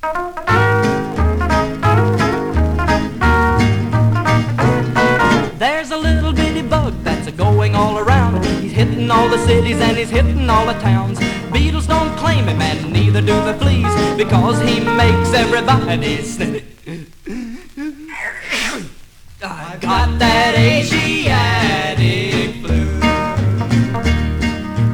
There's a little bitty bug that's a-going all around. He's hitting all the cities and he's hitting all the towns. Beetles don't claim him and neither do the fleas, because he makes everybody sniff. I got that Asiatic flu.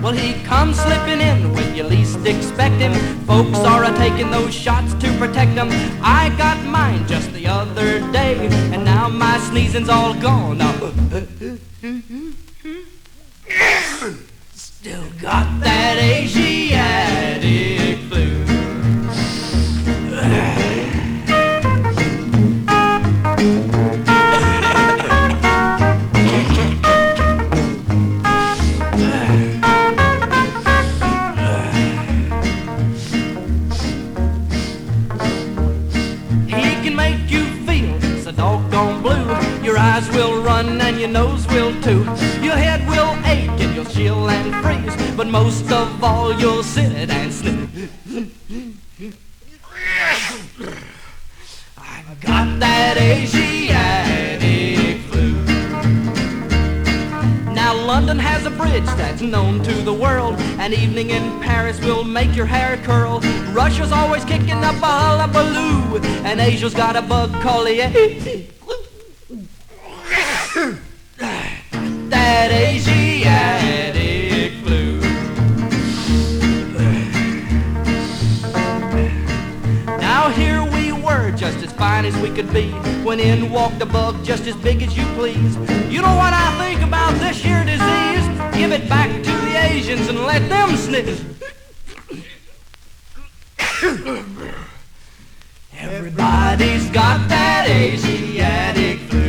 Well, he comes slipping in when you least expect him. Folks are a-taking those shots to protect him. I got mine just the other day, and now my sneezing's all gone. Still got that Asiatic flu. Your eyes will run and your nose will too. Your head will ache and you'll chill and freeze, but most of all you'll sit and sniff. I got that Asiatic flu. Now London has a bridge that's known to the world. An evening in Paris will make your hair curl. Russia's always kicking up a hullabaloo, and Asia's got a bug called the that Asiatic flu. Now here we were, just as fine as we could be, when in walked a bug just as big as you please. You know what I think about this here disease? Give it back to the Asians and let them sniff. Everybody's got that Asiatic flu.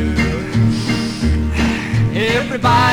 Everybody